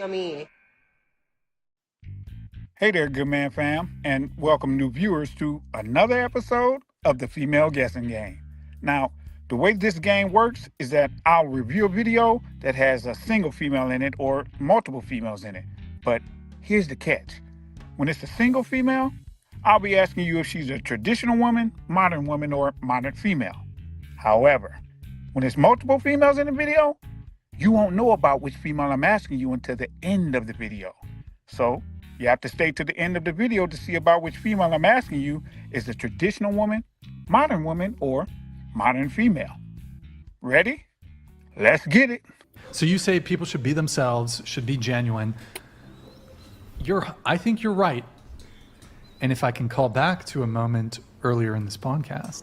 Hey there, good man fam, and welcome new viewers to another episode of the Female Guessing Game. Now, the way this game works is that I'll review a video that has a single female in it or multiple females in it. But here's the catch. When it's a single female, I'll be asking you if she's a traditional woman, or modern female. However, when it's multiple females in the video, you won't know about which female I'm asking you until the end of the video. So, you have to stay to the end of the video to see about which female I'm asking you is a traditional woman, or modern female. Ready? Let's get it. So you say people should be themselves, should be genuine. I think you're right. And if I can call back to a moment earlier in this podcast,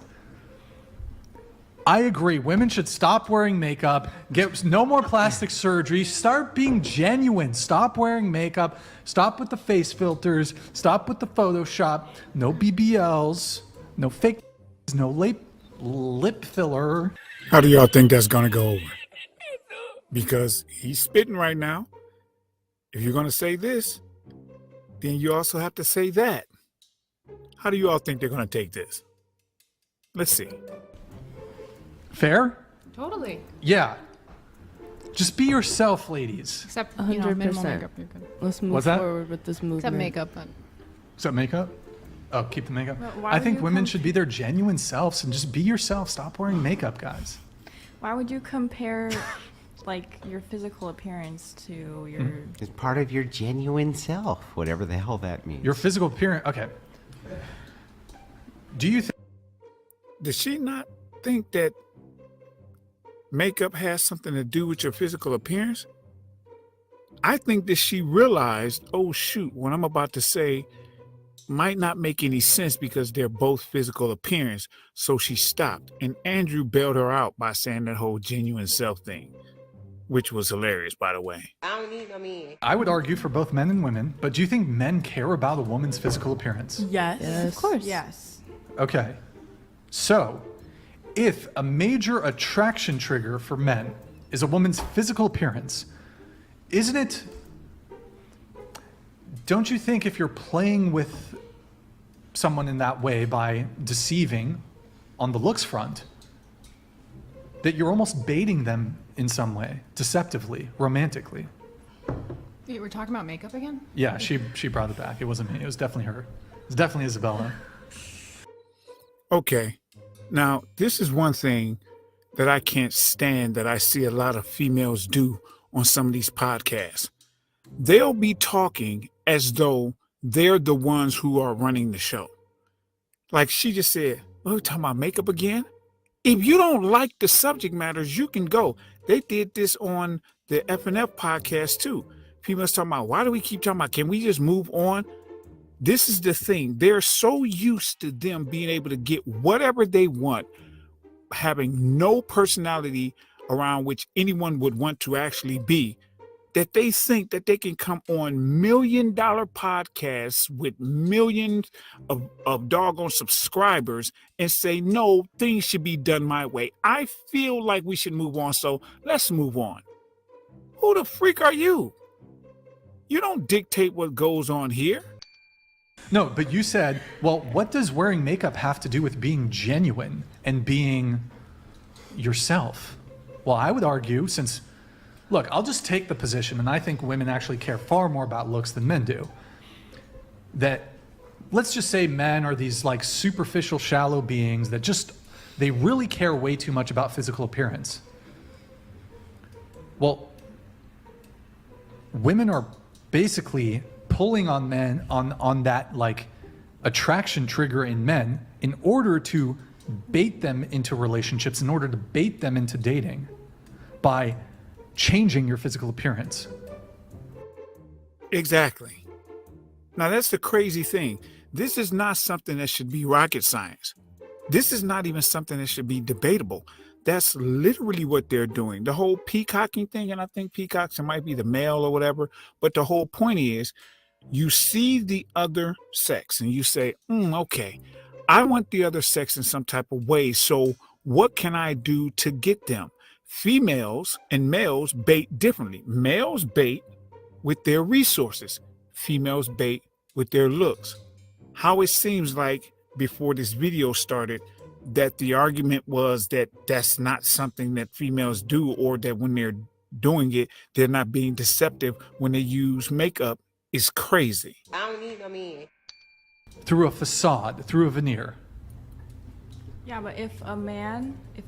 I agree. Women should stop wearing makeup, get no more plastic surgery, start being genuine, stop wearing makeup, stop with the face filters, stop with the Photoshop, no BBLs, no fake, no lip filler. How do y'all think that's going to go over? Because he's spitting right now. If you're going to say this, then you also have to say that. How do you all think they're going to take this? Let's see. Fair? Totally. Yeah. Just be yourself, ladies. Except, 100%. minimal makeup, you're good. Let's move What's that? forward with this movement. Except makeup. But Is that makeup? Oh, keep the makeup. But why I would think you women should be their genuine selves and just be yourself. Stop wearing makeup, guys. Why would you compare like your physical appearance to your It's part of your genuine self, whatever the hell that means. Your physical appearance. Okay. Do you think? Does she not think that makeup has something to do with your physical appearance? I think that she realized, oh shoot, what I'm about to say might not make any sense because they're both physical appearance. So she stopped, and Andrew bailed her out by saying that whole genuine self thing, which was hilarious, by the way. I would argue for both men and women, but do you think men care about a woman's physical appearance? Yes, of course. Yes. Okay. So, if a major attraction trigger for men is a woman's physical appearance, isn't it? Don't you think if you're playing with someone in that way by deceiving on the looks front, that you're almost baiting them in some way, deceptively, romantically? wait, we're talking about makeup again? Yeah, she brought it back. It wasn't me. It was definitely her. It was definitely Isabella. Okay. Now, this is one thing that I can't stand that I see a lot of females do on some of these podcasts. They'll be talking as though they're the ones who are running the show. Like she just said, oh, we're talking about makeup again? If you don't like the subject matters, you can go. They did this on the F&F podcast too. People are talking about, why do we keep talking about, can we just move on? This is the thing. They're so used to them being able to get whatever they want, having no personality around which anyone would want to actually be, that they think that they can come on $1 million podcasts with millions of doggone subscribers and say, no, things should be done my way. I feel like we should move on, so let's move on. Who the freak are you? You don't dictate what goes on here. No, but you said, well, what does wearing makeup have to do with being genuine and being yourself? Well, I would argue, since, look, I'll just take the position, and I think women actually care far more about looks than men do, that let's just say men are these like superficial, shallow beings that just, they really care way too much about physical appearance. Well, women are basically pulling on men on that like attraction trigger in men in order to bait them into relationships, in order to bait them into dating by changing your physical appearance. Exactly. Now that's the crazy thing. This is not something that should be rocket science. This is not even something that should be debatable. That's literally what they're doing. The whole peacocking thing, and I think peacocks might be the male or whatever, but the whole point is you see the other sex and you say, okay, I want the other sex in some type of way. So what can I do to get them? Females and males bait differently. Males bait with their resources. Females bait with their looks. How it seems like before this video started that the argument was that that's not something that females do, or that when they're doing it, they're not being deceptive when they use makeup, is crazy. I don't need no man. Through a facade, through a veneer. Yeah, but if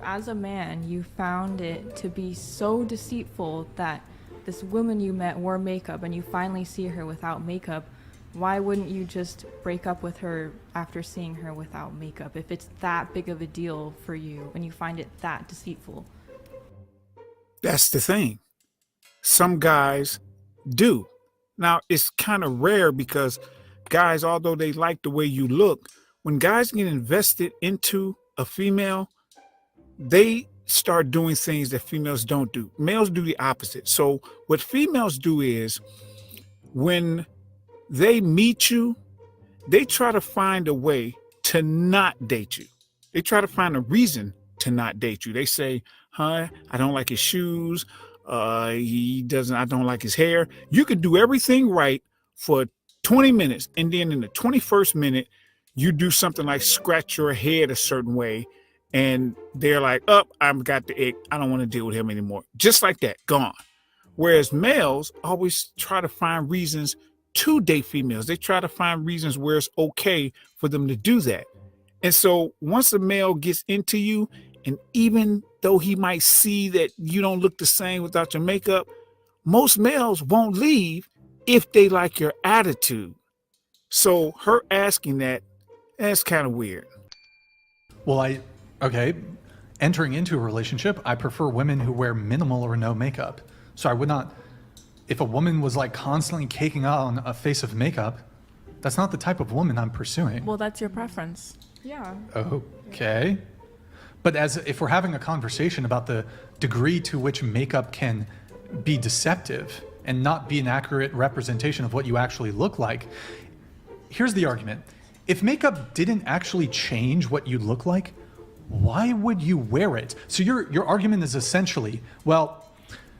as a man you found it to be so deceitful that this woman you met wore makeup and you finally see her without makeup, why wouldn't you just break up with her after seeing her without makeup if it's that big of a deal for you and you find it that deceitful? That's the thing. Some guys do. Now, it's kind of rare because guys, although they like the way you look, when guys get invested into a female, they start doing things that females don't do. Males do the opposite. So what females do is when they meet you, they try to find a way to not date you. They try to find a reason to not date you. They say, I don't like his shoes. I don't like his hair. You could do everything right for 20 minutes. And then in the 21st minute, you do something like scratch your head a certain way. And they're like, I've got the ick. I don't want to deal with him anymore. Just like that, gone. Whereas males always try to find reasons to date females. They try to find reasons where it's okay for them to do that. And so once a male gets into you, and even though he might see that you don't look the same without your makeup, most males won't leave if they like your attitude. So her asking that's kind of weird. Well, entering into a relationship, I prefer women who wear minimal or no makeup. So I would not, if a woman was like constantly caking on a face of makeup, that's not the type of woman I'm pursuing. Well, that's your preference. Yeah. Okay. But if we're having a conversation about the degree to which makeup can be deceptive and not be an accurate representation of what you actually look like, here's the argument. If makeup didn't actually change what you look like, why would you wear it? So your argument is essentially, well,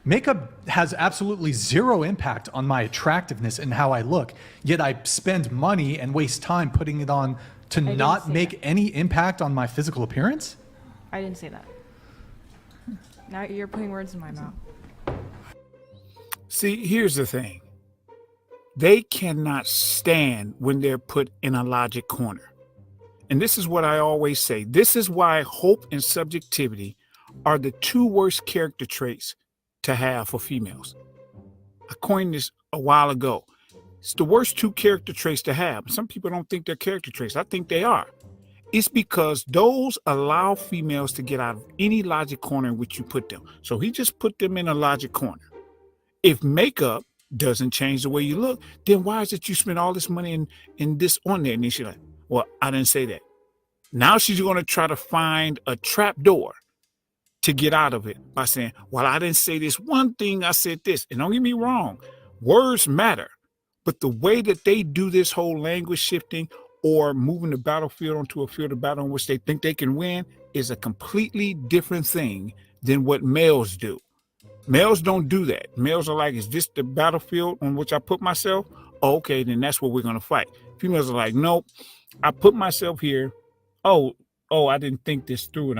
makeup has absolutely zero impact on my attractiveness and how I look, yet I spend money and waste time putting it on to not make any impact on my physical appearance? I didn't say that. Now you're putting words in my mouth. See, here's the thing. They cannot stand when they're put in a logic corner. And this is what I always say. This is why hope and subjectivity are the two worst character traits to have for females. I coined this a while ago. It's the worst two character traits to have. Some people don't think they're character traits. I think they are. It's because those allow females to get out of any logic corner in which you put them. So he just put them in a logic corner. If makeup doesn't change the way you look, then why is it you spend all this money in this on there? And then she's like, well, I didn't say that. Now she's going to try to find a trap door to get out of it by saying, well, I didn't say this one thing, I said this. And don't get me wrong, words matter. But the way that they do this whole language shifting or moving the battlefield onto a field of battle in which they think they can win is a completely different thing than what males do. Males don't do that. Males are like, is this the battlefield on which I put myself? Oh, okay, then that's what we're going to fight. Females are like, nope, I put myself here. Oh, I didn't think this through and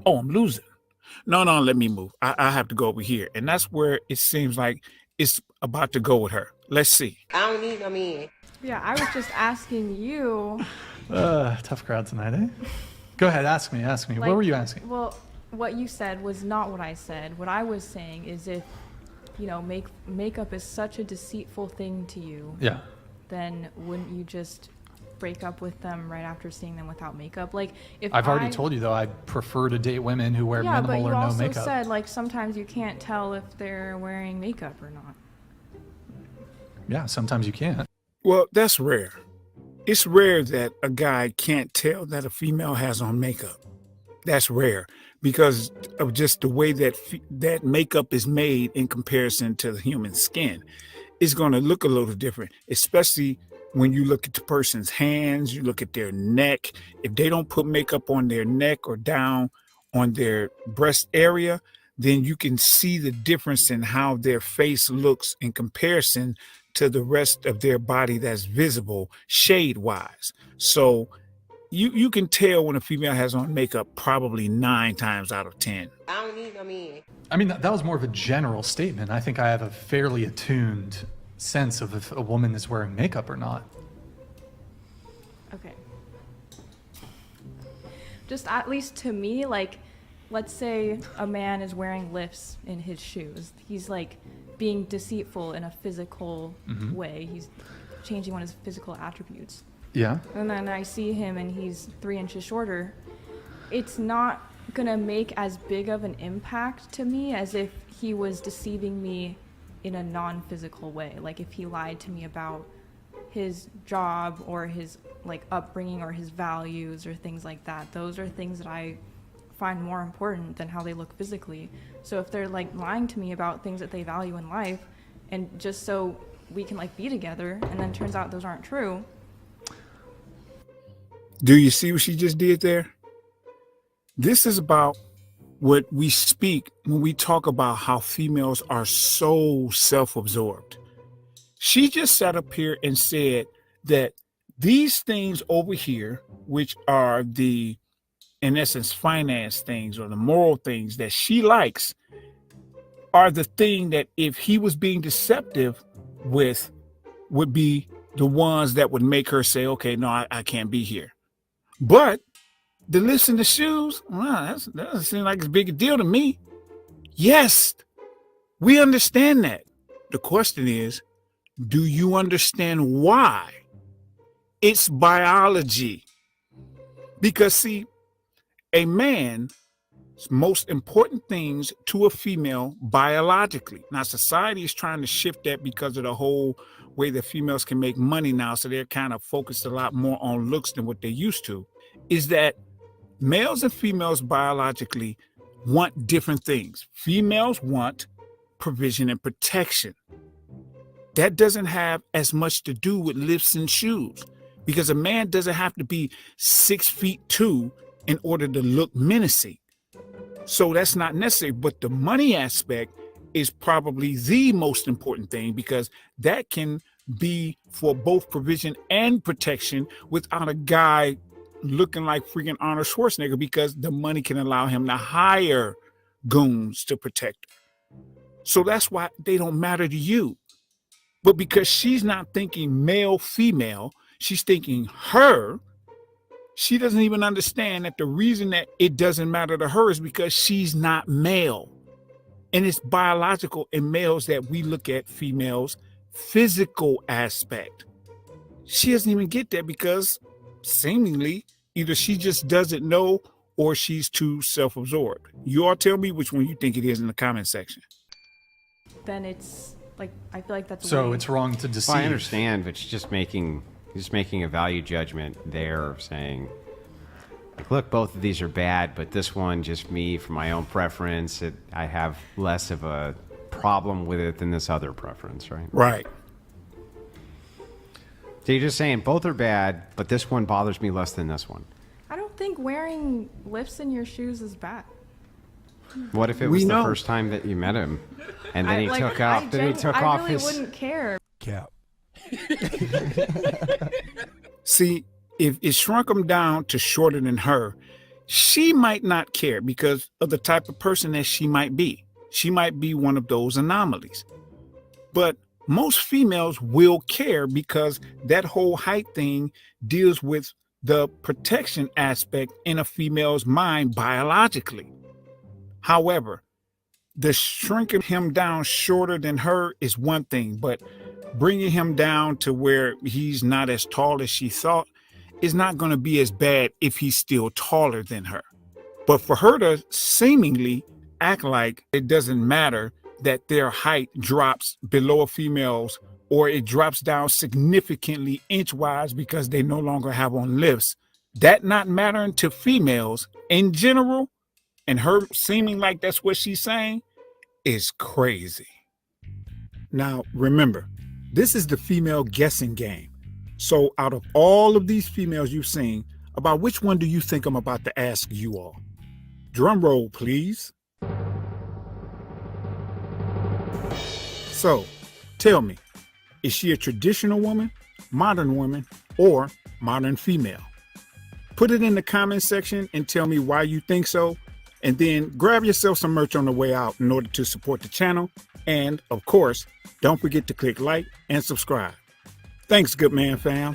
I'm losing. No, let me move. I have to go over here. And that's where it seems like it's about to go with her. Let's see. I don't need no man. Yeah, I was just asking you. Tough crowd tonight, eh? Go ahead, ask me. What were you asking? Well, what you said was not what I said. What I was saying is if, makeup is such a deceitful thing to you, Yeah. then wouldn't you just break up with them right after seeing them without makeup? Like, if I've already told you, though, I prefer to date women who wear yeah, but minimal you or no also makeup. said, like, sometimes you can't tell if they're wearing makeup or not. Yeah, sometimes you can't. Well, that's rare. It's rare that a guy can't tell that a female has on makeup. That's rare because of just the way that that makeup is made in comparison to the human skin. It's going to look a little different, especially when you look at the person's hands, you look at their neck. If they don't put makeup on their neck or down on their breast area, then you can see the difference in how their face looks in comparison to the rest of their body that's visible shade wise. So you can tell when a female has on makeup probably 9 times out of 10. I don't need no man. I mean, that was more of a general statement. I think I have a fairly attuned sense of if a woman is wearing makeup or not. Okay. Just at least to me, like, let's say a man is wearing lifts in his shoes. He's like being deceitful in a physical way. He's changing one of his physical attributes. Yeah. And then I see him and he's 3 inches shorter. It's not gonna make as big of an impact to me as if he was deceiving me in a non-physical way. Like if he lied to me about his job or his like upbringing or his values or things like that. Those are things that I find more important than how they look physically. So if they're like lying to me about things that they value in life and just so we can like be together and then turns out those aren't true. Do you see what she just did there? This is about what we speak when we talk about how females are so self-absorbed. She just sat up here and said that these things over here, which are the, in essence, finance things or the moral things that she likes, are the thing that if he was being deceptive with, would be the ones that would make her say, okay, no, I can't be here. But the lifts and the shoes, well, that doesn't seem like it's a big deal to me. Yes, we understand that. The question is, do you understand why? It's biology. Because see, a man's most important things to a female biologically. Now, society is trying to shift that because of the whole way that females can make money now. So they're kind of focused a lot more on looks than what they used to. Is that males and females biologically want different things. Females want provision and protection. That doesn't have as much to do with lifts and shoes, because a man doesn't have to be 6'2" in order to look menacing. So that's not necessary. But the money aspect is probably the most important thing, because that can be for both provision and protection without a guy looking like freaking Arnold Schwarzenegger, because the money can allow him to hire goons to protect her. So that's why they don't matter to you. But because she's not thinking male, female, she's thinking her, she doesn't even understand that the reason that it doesn't matter to her is because she's not male. And it's biological in males that we look at females' physical aspect. She doesn't even get that because seemingly either she just doesn't know or she's too self-absorbed. You all tell me which one you think it is in the comment section. Then it's like, I feel like that's So way- it's wrong to deceive. Well, I understand, but she's just making a value judgment there, saying, like, look, both of these are bad, but this one, just me, for my own preference, I have less of a problem with it than this other preference, right? Right. So you're just saying both are bad, but this one bothers me less than this one. I don't think wearing lifts in your shoes is bad. What if it We was the know. first time that you met him, and then I he took off really his... wouldn't care. Cap. See, if it shrunk him down to shorter than her, she might not care because of the type of person that she might be. She might be one of those anomalies. But most females will care because that whole height thing deals with the protection aspect in a female's mind biologically. However, the shrinking him down shorter than her is one thing, but bringing him down to where he's not as tall as she thought is not going to be as bad if he's still taller than her. But for her to seemingly act like it doesn't matter that their height drops below a female's, or it drops down significantly inch-wise because they no longer have on lifts, that not mattering to females in general, and her seeming like that's what she's saying, is crazy. Now, remember, this is the female guessing game. So out of all of these females you've seen, about which one do you think I'm about to ask you all? Drum roll, please. So, tell me, is she a traditional woman, modern woman, or modern female? Put it in the comment section and tell me why you think so. And then grab yourself some merch on the way out in order to support the channel. And, of course, don't forget to click like and subscribe. Thanks, good man fam.